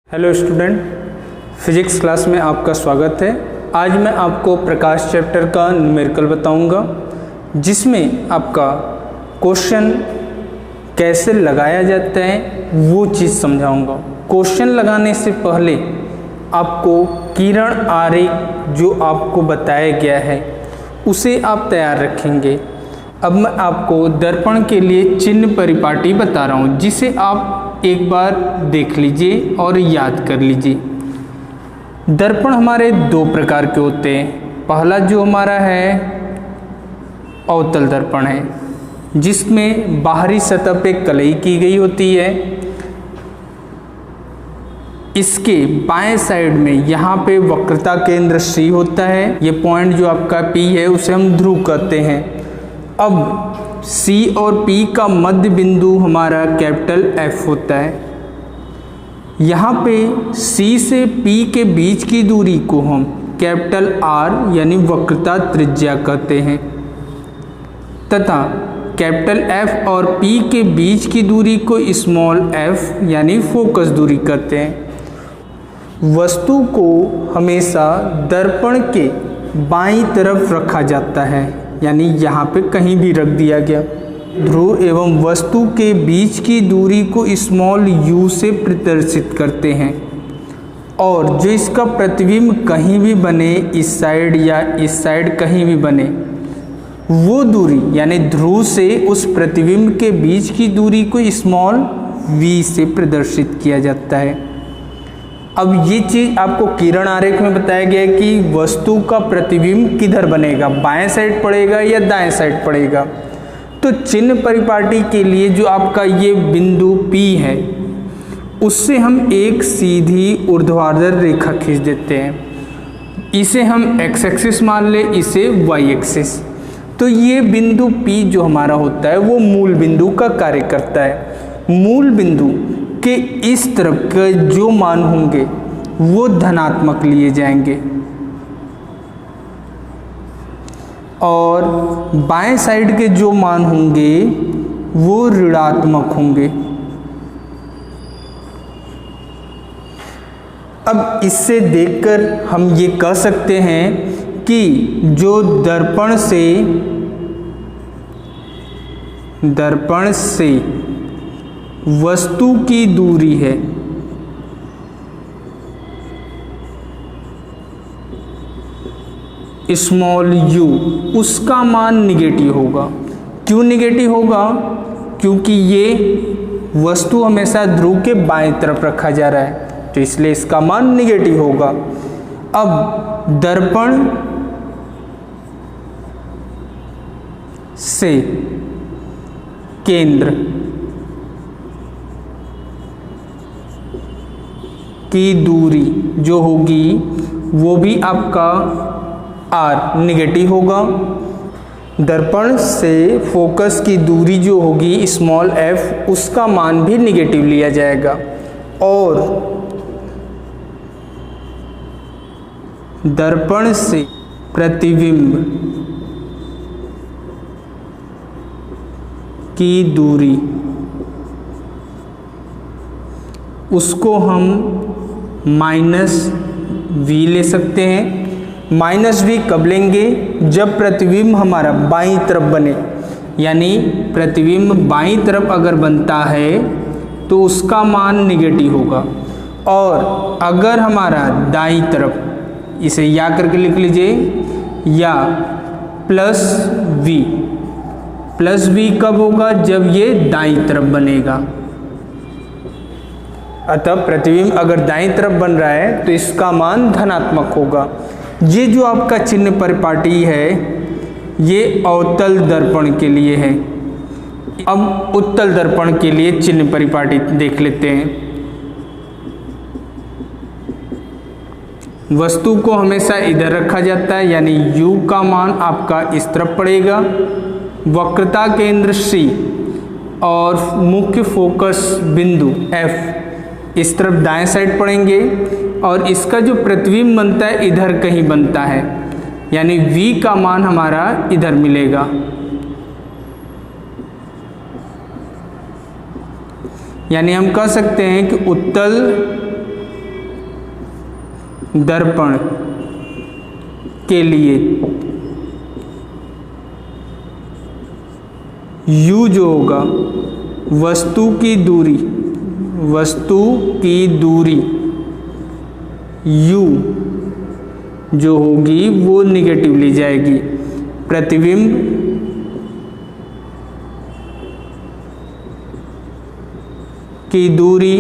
Hello student, physics class में आपका स्वागत है। आज मैं आपको प्रकाश चैप्टर का न्यूमेरिकल बताऊंगा, जिसमें आपका क्वेश्चन कैसे लगाया जाता है वो चीज़ समझाऊंगा। क्वेश्चन लगाने से पहले आपको किरण आरेख जो आपको बताया गया है उसे आप तैयार रखेंगे। अब मैं आपको दर्पण के लिए चिन्ह परिपाटी बता रहा हूँ, जिसे आप एक बार देख लीजिए और याद कर लीजिए। दर्पण हमारे दो प्रकार के होते हैं। पहला जो हमारा है अवतल दर्पण है, जिसमें बाहरी सतह पे कलई की गई होती है। इसके बाएं साइड में यहाँ पे वक्रता केंद्र C होता है। ये पॉइंट जो आपका P है उसे हम ध्रुव कहते हैं। अब C और P का मध्य बिंदु हमारा कैपिटल F होता है। यहाँ पे C से P के बीच की दूरी को हम कैपिटल R यानी वक्रता त्रिज्या कहते हैं, तथा कैपिटल F और P के बीच की दूरी को स्मॉल f यानी फोकस दूरी कहते हैं। वस्तु को हमेशा दर्पण के बाईं तरफ रखा जाता है, यानी यहाँ पे कहीं भी रख दिया गया। ध्रुव एवं वस्तु के बीच की दूरी को स्मॉल u से प्रदर्शित करते हैं, और जो इसका प्रतिबिंब कहीं भी बने, इस साइड या इस साइड कहीं भी बने, वो दूरी यानी ध्रुव से उस प्रतिबिंब के बीच की दूरी को स्मॉल v से प्रदर्शित किया जाता है। अब ये चीज़ आपको किरण आरेख में बताया गया है कि वस्तु का प्रतिबिंब किधर बनेगा, बाएं साइड पड़ेगा या दाएं साइड पड़ेगा। तो चिन्ह परिपाटी के लिए जो आपका ये बिंदु P है, उससे हम एक सीधी ऊर्ध्वाधर रेखा खींच देते हैं। इसे हम x एक्सिस मान ले, इसे y एक्सिस। तो ये बिंदु P जो हमारा होता है वो मूल बिंदु का कार्य करता है। मूल बिंदु के इस तरफ के जो मान होंगे वो धनात्मक लिए जाएंगे, और बाएं साइड के जो मान होंगे वो ऋणात्मक होंगे। अब इससे देखकर हम ये कह सकते हैं कि जो दर्पण से वस्तु की दूरी है स्मॉल u, उसका मान निगेटिव होगा। क्यों निगेटिव होगा? क्योंकि ये वस्तु हमेशा ध्रुव के बाएं तरफ रखा जा रहा है, तो इसलिए इसका मान निगेटिव होगा। अब दर्पण से केंद्र की दूरी जो होगी वो भी आपका r निगेटिव होगा। दर्पण से फोकस की दूरी जो होगी स्मॉल f, उसका मान भी निगेटिव लिया जाएगा। और दर्पण से प्रतिबिंब की दूरी उसको हम -v ले सकते हैं। -v कब लेंगे? जब प्रतिबिंब हमारा बाईं तरफ बने, यानी प्रतिबिंब बाईं तरफ अगर बनता है तो उसका मान निगेटिव होगा। और अगर हमारा दाईं तरफ, इसे या करके लिख लीजिए, या +v कब होगा? जब ये दाईं तरफ बनेगा। अतः प्रतिबिंब अगर दाईं तरफ बन रहा है तो इसका मान धनात्मक होगा। ये जो आपका चिन्ह परिपाटी है ये अवतल दर्पण के लिए है। अब उत्तल दर्पण के लिए चिन्ह परिपाटी देख लेते हैं। वस्तु को हमेशा इधर रखा जाता है, यानी u का मान आपका इस तरफ पड़ेगा। वक्रता केंद्र C और मुख्य फोकस बिंदु F इस तरफ दाएं साइड पड़ेंगे, और इसका जो प्रतिबिंब बनता है इधर कहीं बनता है, यानी v का मान हमारा इधर मिलेगा। यानी हम कह सकते हैं कि उत्तल दर्पण के लिए u जो होगा वस्तु की दूरी u जो होगी वो निगेटिव ली जाएगी। प्रतिबिंब की दूरी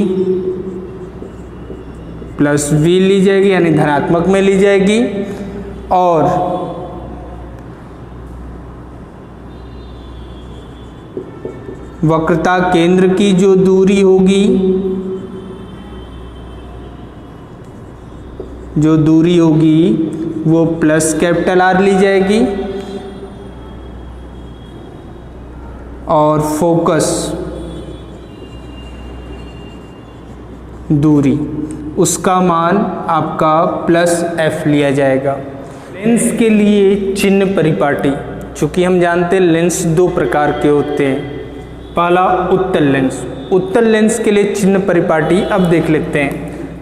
प्लस v ली जाएगी, यानी धनात्मक में ली जाएगी। और वक्रता केंद्र की जो दूरी होगी, वो प्लस कैपिटल R ली जाएगी। और फोकस दूरी, उसका मान आपका प्लस F लिया जाएगा। लेंस के लिए चिन्ह परिपाटी, चूँकि हम जानते हैं लेंस दो प्रकार के होते हैं। पहला उत्तल लेंस के लिए चिन्ह परिपाटी अब देख लेते हैं।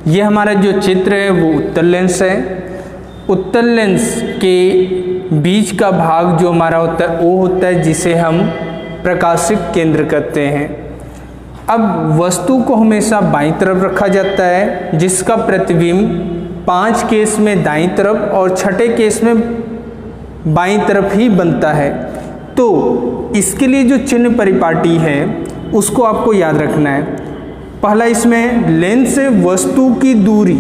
ये हमारा जो चित्र है वो उत्तल लेंस है। उत्तल लेंस के बीच का भाग जो हमारा होता है वो होता है जिसे हम प्रकाशिक केंद्र कहते हैं। अब वस्तु को हमेशा बाईं तरफ रखा जाता है, जिसका प्रतिबिंब 5 केस में दाईं तरफ और 6ठे केस में बाईं तरफ ही बनता है। तो इसके लिए जो चिन्ह परिपाटी है उसको आपको याद रखना है। पहला, इसमें लेंस से वस्तु की दूरी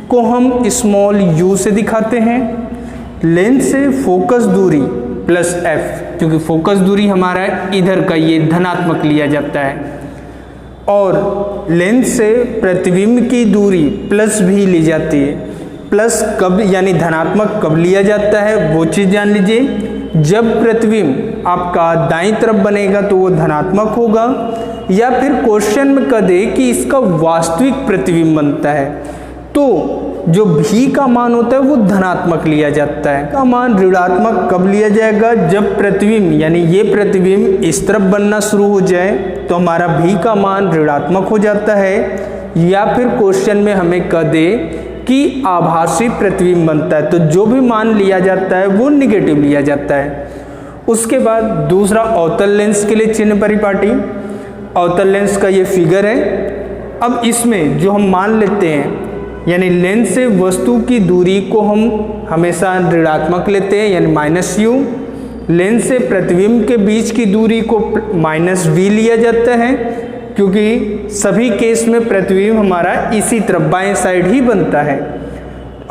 को हम स्मॉल u से दिखाते हैं। लेंस से फोकस दूरी प्लस F, क्योंकि फोकस दूरी हमारा इधर का ये धनात्मक लिया जाता है। और लेंस से प्रतिबिंब की दूरी प्लस भी ली जाती है। प्लस कब यानी धनात्मक कब लिया जाता है वो चीज़ जान लीजिए। जब प्रतिबिंब आपका दाईं तरफ बनेगा तो वो धनात्मक होगा, या फिर क्वेश्चन में कह दे कि इसका वास्तविक प्रतिबिंब बनता है तो जो भी का मान होता है वो धनात्मक लिया जाता है। का मान ऋणात्मक कब लिया जाएगा? जब प्रतिबिंब यानी ये प्रतिबिंब इस तरफ बनना शुरू हो जाए तो हमारा भी का मान ऋणात्मक हो जाता है, या फिर क्वेश्चन में हमें कह दे कि आभासी प्रतिबिंब बनता है तो जो भी मान लिया जाता है वो निगेटिव लिया जाता है। उसके बाद दूसरा, अवतल लेंस के लिए चिन्ह परिपाटी। अवतल लेंस का ये फिगर है। अब इसमें जो हम मान लेते हैं यानी लेंस से वस्तु की दूरी को हम हमेशा ऋणात्मक लेते हैं यानी -u। लेंस से प्रतिबिंब के बीच की दूरी को -v लिया जाता है, क्योंकि सभी केस में प्रतिबिंब हमारा इसी तरफ बाएं साइड ही बनता है।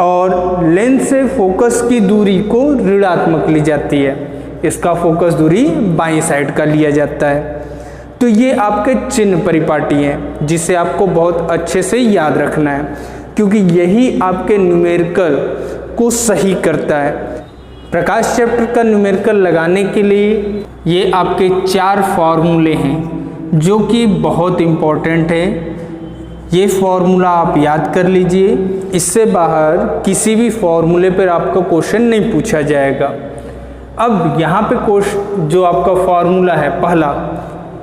और लेंस से फोकस की दूरी को ऋणात्मक ली जाती है, इसका फोकस दूरी बाएं साइड का लिया जाता है। तो ये आपके चिन्ह परिपाटी हैं जिसे आपको बहुत अच्छे से याद रखना है, क्योंकि यही आपके न्यूमेरिकल को सही करता है। प्रकाश चैप्टर का न्यूमेरिकल लगाने के लिए ये आपके 4 फॉर्मूले हैं जो कि बहुत इम्पोर्टेंट है। ये फॉर्मूला आप याद कर लीजिए, इससे बाहर किसी भी फॉर्मूले पर आपका क्वेश्चन नहीं पूछा जाएगा। अब यहाँ पे जो आपका फॉर्मूला है, पहला,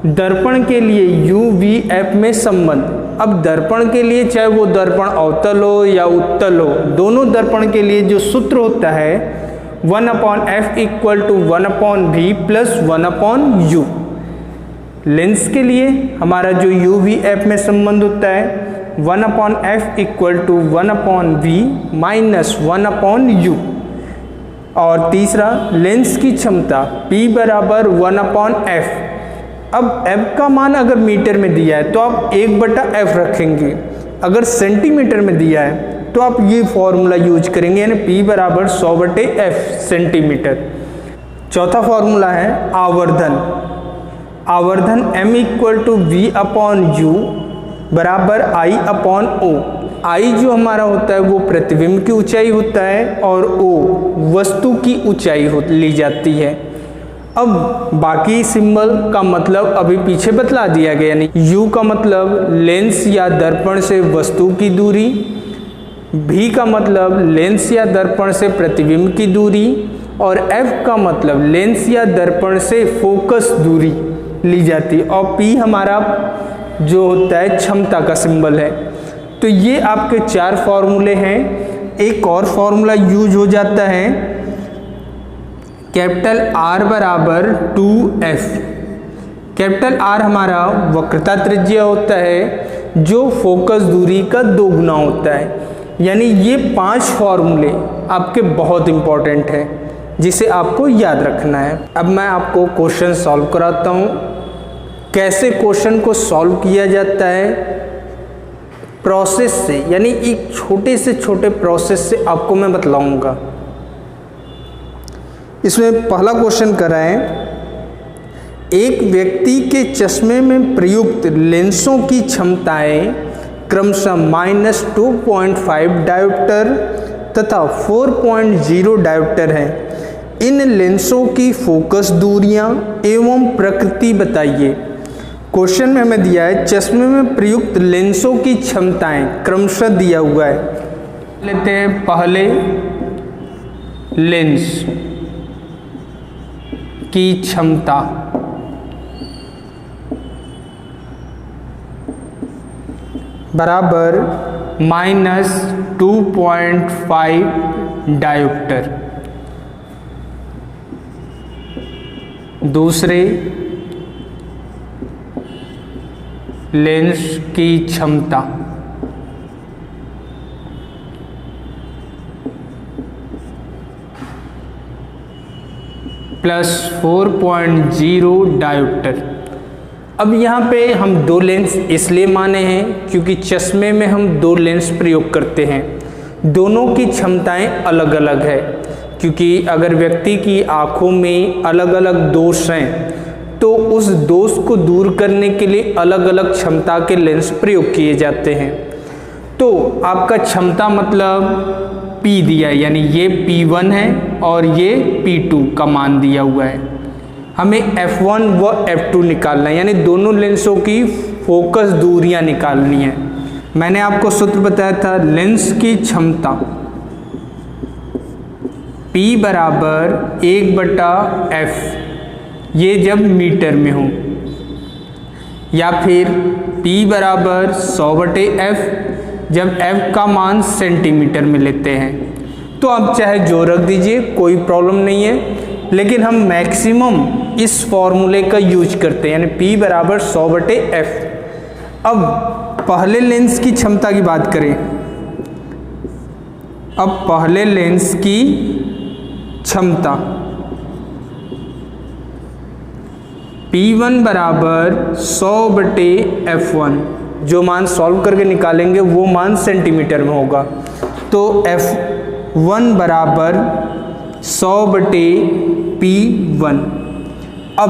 दर्पण के लिए UVF में संबंध। अब दर्पण के लिए चाहे वो दर्पण अवतल हो या उत्तल हो, दोनों दर्पण के लिए जो सूत्र होता है 1/f = 1/v + 1/u। लेंस के लिए हमारा जो UVF में संबंध होता है 1/f = 1/v - 1/u। और तीसरा, लेंस की क्षमता P = 1/f। अब f का मान अगर मीटर में दिया है तो आप 1/f रखेंगे, अगर सेंटीमीटर में दिया है तो आप ये फॉर्मूला यूज करेंगे यानी P = 100/f सेंटीमीटर। चौथा फॉर्मूला है आवर्धन। आवर्धन m = v/u = I/o। I जो हमारा होता है वो प्रतिबिंब की ऊंचाई होता है और O वस्तु की ऊंचाई ली जाती है। अब बाकी सिंबल का मतलब अभी पीछे बतला दिया गया, यानी U का मतलब लेंस या दर्पण से वस्तु की दूरी, V का मतलब लेंस या दर्पण से प्रतिबिंब की दूरी, और F का मतलब लेंस या दर्पण से फोकस दूरी ली जाती है, और P हमारा जो होता है क्षमता का सिंबल है। तो ये आपके 4 फॉर्मूले हैं एक और फॉर्मूला यूज हो जाता है, कैपिटल R बराबर 2f। कैपिटल R हमारा वक्रता त्रिज्या होता है जो फोकस दूरी का 2 गुना होता है। यानी ये 5 फॉर्मूले आपके बहुत इंपॉर्टेंट हैं जिसे आपको याद रखना है। अब मैं आपको क्वेश्चन सॉल्व कराता हूँ। कैसे क्वेश्चन को सॉल्व किया जाता है प्रोसेस से, यानी एक छोटे से छोटे प्रोसेस से आपको मैं बतलाऊंगा। इसमें पहला क्वेश्चन करा है, एक व्यक्ति के चश्मे में प्रयुक्त लेंसों की क्षमताएं क्रमशः -2.5 डायोप्टर तथा 4.0 डायोप्टर हैं। इन लेंसों की फोकस दूरियां एवं प्रकृति बताइए। क्वेश्चन में हमें दिया है चश्मे में प्रयुक्त लेंसों की क्षमताएं क्रमशः दिया हुआ है। लेते हैं पहले लेंस की क्षमता बराबर -2.5 डायोप्टर। दूसरे लेंस की क्षमता +4.0 डायोप्टर। अब यहाँ पे हम 2 लेंस इसलिए माने हैं क्योंकि चश्मे में हम 2 लेंस प्रयोग करते हैं। दोनों की क्षमताएं अलग अलग है, क्योंकि अगर व्यक्ति की आँखों में अलग अलग दोष हैं तो उस दोष को दूर करने के लिए अलग अलग क्षमता के लेंस प्रयोग किए जाते हैं। तो आपका क्षमता मतलब P दिया है, यानी ये P1 है और ये P2 का मान दिया हुआ है। हमें F1 व F2 निकालना है, यानी दोनों लेंसों की फोकस दूरियां निकालनी है। मैंने आपको सूत्र बताया था लेंस की क्षमता P बराबर 1/f, ये जब मीटर में हो, या फिर P बराबर 100/f जब f का मान सेंटीमीटर में लेते हैं। तो आप चाहे जो रख दीजिए, कोई प्रॉब्लम नहीं है, लेकिन हम मैक्सिमम इस फॉर्मूले का यूज करते हैं, यानी P बराबर 100/f। अब पहले लेंस की क्षमता की बात करें। अब पहले लेंस की क्षमता P1 बराबर 100/f1, जो मान सॉल्व करके निकालेंगे वो मान सेंटीमीटर में होगा। तो F1 बराबर 100/P1। अब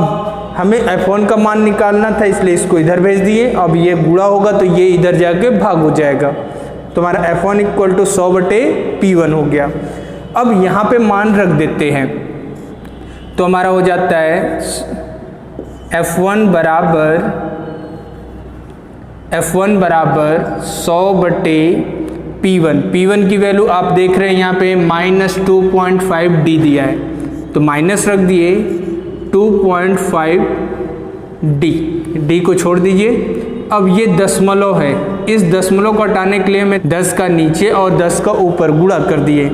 हमें F1 का मान निकालना था, इसलिए इसको इधर भेज दिए। अब ये गुणा होगा तो ये इधर जाके भाग हो जाएगा, तो हमारा F1 = 100/P1 हो गया। अब यहाँ पे मान रख देते हैं, तो हमारा हो जाता है F1 बराबर 100/P1। P1 की वैल्यू आप देख रहे हैं यहाँ पे -2.5D दिया है, तो माइनस रख दिए 2.5D, D को छोड़ दीजिए। अब ये दशमलव है, इस दशमलव को हटाने के लिए हमें 10 का नीचे और 10 का ऊपर गुणा कर दिए,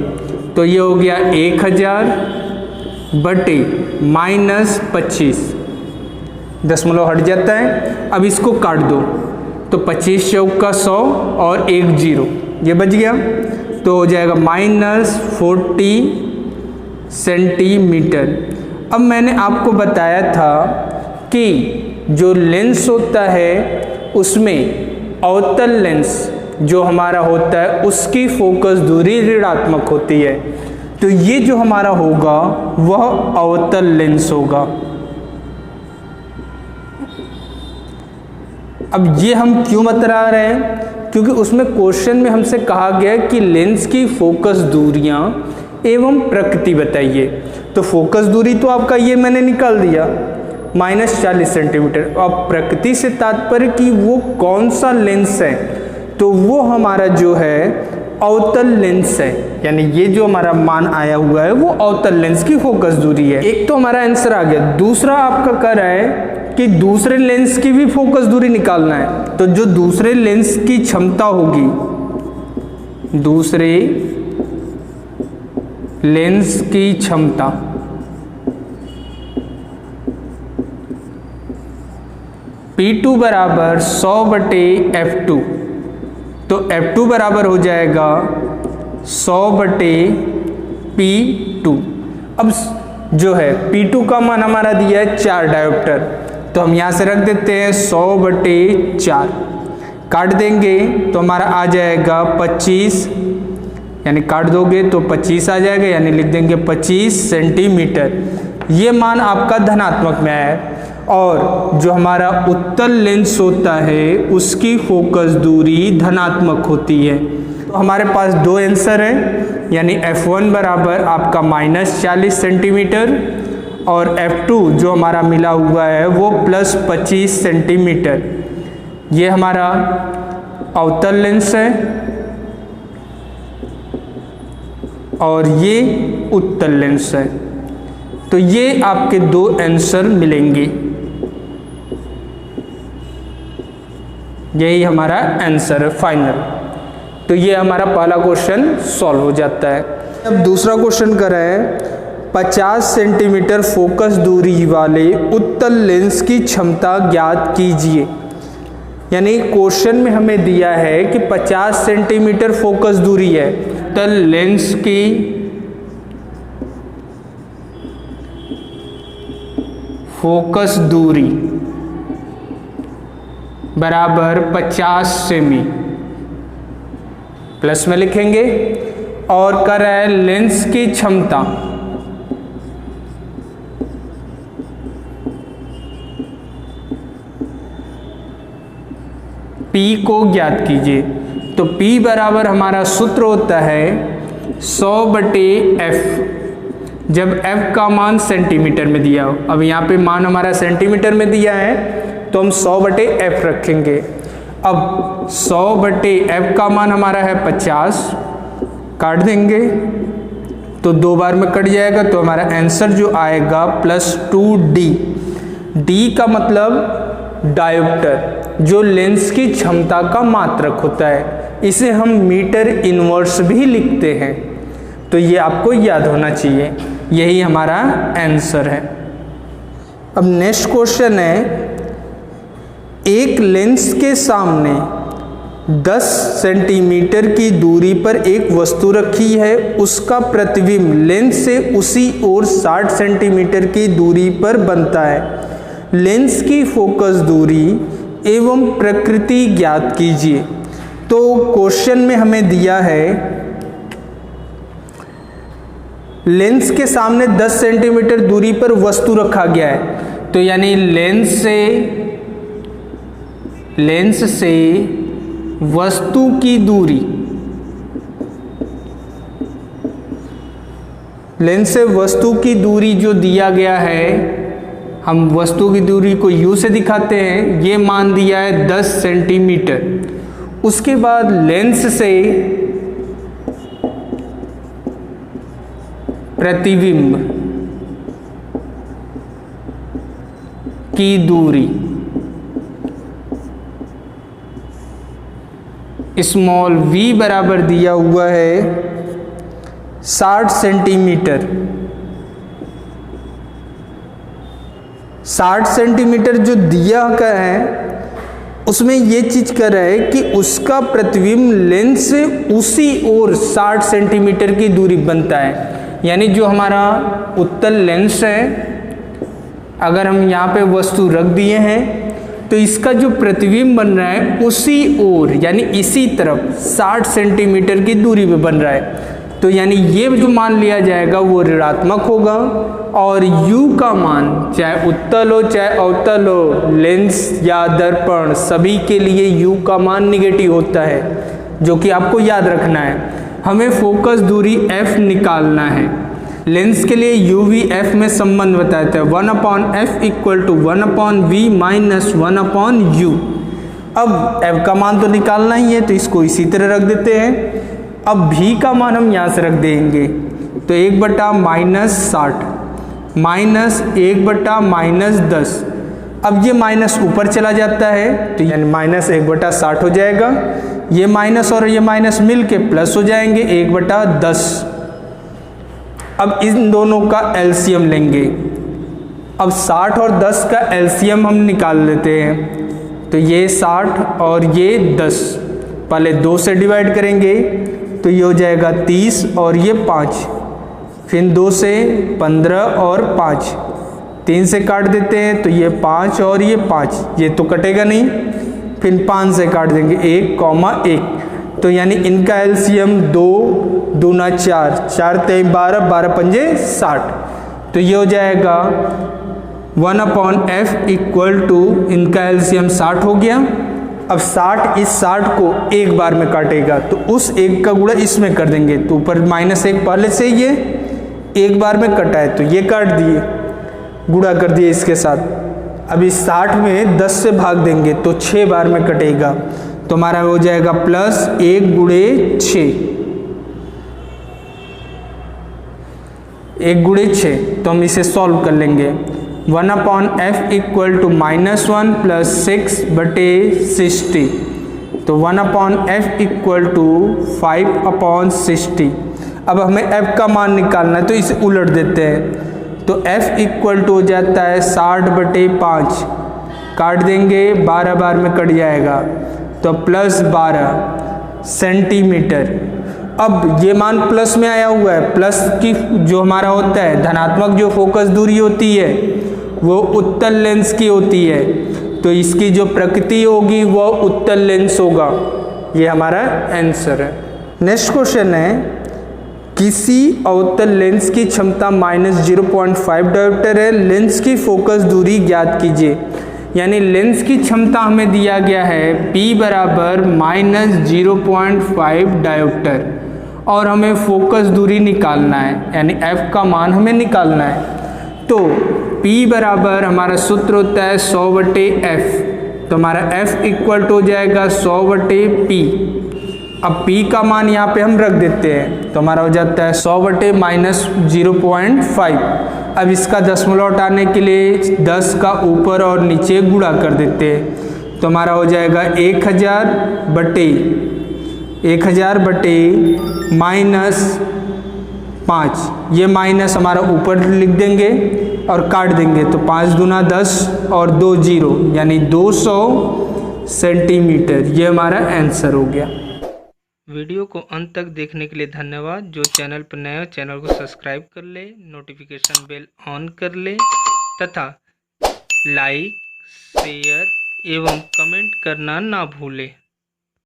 तो ये हो गया 1000/-25, दशमलव हट जाता है। अब इसको काट दो, तो 25 चौका 100 और 1 0, ये बच गया, तो हो जाएगा -40 सेंटीमीटर। अब मैंने आपको बताया था कि जो लेंस होता है उसमें अवतल लेंस जो हमारा होता है उसकी फोकस दूरी ऋणात्मक होती है, तो ये जो हमारा होगा वह अवतल लेंस होगा। अब ये हम क्यों बता रहे हैं, क्योंकि उसमें क्वेश्चन में हमसे कहा गया कि लेंस की फोकस दूरियां एवं प्रकृति बताइए। तो फोकस दूरी तो आपका ये मैंने निकाल दिया -40 सेंटीमीटर। अब प्रकृति से तात्पर्य कि वो कौन सा लेंस है, तो वो हमारा जो है अवतल लेंस है, यानी ये जो हमारा मान आया हुआ है वो अवतल लेंस की फोकस दूरी है। एक तो हमारा आंसर आ गया। दूसरा आपका कर रहा है कि दूसरे लेंस की भी फोकस दूरी निकालना है, तो जो दूसरे लेंस की क्षमता होगी, दूसरे लेंस की क्षमता P2 बराबर 100/F2, तो F2 बराबर हो जाएगा 100/P2। अब जो है P2 का मान हमारा दिया है 4 डायोप्टर, तो हम यहाँ से रख देते हैं 100/4, काट देंगे तो हमारा आ जाएगा 25, यानी काट दोगे तो 25 आ जाएगा, यानी लिख देंगे 25 सेंटीमीटर। ये मान आपका धनात्मक में आया है। और जो हमारा उत्तल लेंस होता है उसकी फोकस दूरी धनात्मक होती है। तो हमारे पास दो आंसर हैं, यानी F1 बराबर आपका -40 सेंटीमीटर और F2 जो हमारा मिला हुआ है वो +25 सेंटीमीटर। ये हमारा अवतल लेंस है और ये उत्तल लेंस है। तो ये आपके दो आंसर मिलेंगे, यही हमारा आंसर है फाइनल। तो ये हमारा पहला क्वेश्चन सॉल्व हो जाता है। अब दूसरा क्वेश्चन कर रहे हैं 50 सेंटीमीटर फोकस दूरी वाले उत्तल लेंस की क्षमता ज्ञात कीजिए। यानी क्वेश्चन में हमें दिया है कि 50 सेंटीमीटर फोकस दूरी है, उत्तल लेंस की फोकस दूरी बराबर 50 सेमी, प्लस में लिखेंगे, और कर रहा है लेंस की क्षमता P को ज्ञात कीजिए। तो P बराबर हमारा सूत्र होता है 100/F, जब F का मान सेंटीमीटर में दिया हो। अब यहाँ पे मान हमारा सेंटीमीटर में दिया है तो हम 100/F रखेंगे। अब 100/F का मान हमारा है 50, काट देंगे तो 2 बार में कट जाएगा, तो हमारा आंसर जो आएगा +2D। D का मतलब डायोप्टर, जो लेंस की क्षमता का मात्रक होता है, इसे हम मीटर इनवर्स भी लिखते हैं। तो ये आपको याद होना चाहिए, यही हमारा आंसर है। अब नेक्स्ट क्वेश्चन है, एक लेंस के सामने 10 सेंटीमीटर की दूरी पर एक वस्तु रखी है, उसका प्रतिबिंब लेंस से उसी ओर 60 सेंटीमीटर की दूरी पर बनता है। लेंस की फोकस दूरी एवं प्रकृति ज्ञात कीजिए। तो क्वेश्चन में हमें दिया है लेंस के सामने 10 सेंटीमीटर दूरी पर वस्तु रखा गया है, तो यानी लेंस से वस्तु की दूरी, लेंस से वस्तु की दूरी जो दिया गया है, हम वस्तु की दूरी को U से दिखाते हैं, ये मान दिया है 10 सेंटीमीटर। उसके बाद लेंस से प्रतिबिंब की दूरी स्मॉल v बराबर दिया हुआ है 60 सेंटीमीटर। 60 सेंटीमीटर जो दिया गया है उसमें ये चीज कर रहा है कि उसका प्रतिबिंब लेंस से उसी ओर 60 सेंटीमीटर की दूरी बनता है। यानी जो हमारा उत्तल लेंस है, अगर हम यहाँ पे वस्तु रख दिए हैं तो इसका जो प्रतिबिंब बन रहा है उसी ओर, यानी इसी तरफ 60 सेंटीमीटर की दूरी पे बन रहा है। तो यानी ये जो मान लिया जाएगा वो ऋणात्मक होगा, और U का मान चाहे उत्तल हो चाहे अवतल हो, लेंस या दर्पण, सभी के लिए U का मान निगेटिव होता है, जो कि आपको याद रखना है। हमें फोकस दूरी F निकालना है। लेंस के लिए UV/F में संबंध बताया था 1/F = 1/V - 1/U। अब F का मान तो निकालना ही है, तो इसको इसी तरह रख देते हैं। अब V का मान हम यहाँ से रख देंगे, तो 1/-60 -1/-10। अब ये माइनस ऊपर चला जाता है, तो यानी -1/60 हो जाएगा। ये माइनस और ये माइनस मिल के प्लस हो जाएंगे 1/10। अब इन दोनों का एलसीएम लेंगे। अब 60 और 10 का एलसीएम हम निकाल लेते हैं। तो ये 60 और ये 10, पहले 2 से डिवाइड करेंगे तो ये हो जाएगा 30 और ये 5, फिर 2 से 15 और 5, 3 से काट देते हैं तो ये 5 और ये 5, ये तो कटेगा नहीं, फिर 5 से काट देंगे 1,1, तो यानी इनका एलसीएम 2 दूना 4, 4 तेई 12, 12 पंजे 60, तो ये हो जाएगा 1/f इक्वल टू, इनका एलसीएम 60 हो गया। अब 60 इस 60 को एक बार में काटेगा तो उस एक का गुणा इसमें कर देंगे, तो ऊपर -1 पहले से ये एक बार में कटा है तो ये काट दिए, गुणा कर दिए इसके साथ। अब इस 60 में 10 से भाग देंगे तो 6 बार में कटेगा, तो हमारा हो जाएगा +1 × 6, 1 × 6, तो हम इसे सॉल्व कर लेंगे। 1/f इक्वल टू -1 + 6/60, तो 1/f इक्वल टू 5/60। अब हमें f का मान निकालना है तो इसे उलट देते हैं, तो f इक्वल टू हो जाता है 60/5, काट देंगे 12 बार में कट जाएगा तो +12 सेंटीमीटर। अब ये मान प्लस में आया हुआ है, प्लस की जो हमारा होता है धनात्मक जो फोकस दूरी होती है वो उत्तल लेंस की होती है, तो इसकी जो प्रकृति होगी वो उत्तल लेंस होगा। ये हमारा आंसर है। नेक्स्ट क्वेश्चन है, किसी अवतल लेंस की क्षमता -0.5 डायोप्टर है, लेंस की फोकस दूरी ज्ञात कीजिए। यानी लेंस की क्षमता हमें दिया गया है P बराबर -0.5 डायोप्टर और हमें फोकस दूरी निकालना है, यानी f का मान हमें निकालना है। तो P बराबर हमारा सूत्र होता है 100/f, तो हमारा f इक्वल टू हो जाएगा 100/P। अब P का मान यहाँ पे हम रख देते हैं तो हमारा हो जाता है 100/-0.5। अब इसका दशमलव हटाने के लिए 10 का ऊपर और नीचे गुणा कर देते हैं, तो हमारा हो जाएगा 1000/-5, ये माइनस हमारा ऊपर लिख देंगे और काट देंगे, तो 5 दूना 10 और 2 0, यानी 200 सेंटीमीटर। ये हमारा आंसर हो गया। वीडियो को अंत तक देखने के लिए धन्यवाद। जो चैनल पर नया हो चैनल को सब्सक्राइब कर ले, नोटिफिकेशन बेल ऑन कर ले तथा लाइक, शेयर एवं कमेंट करना ना भूले।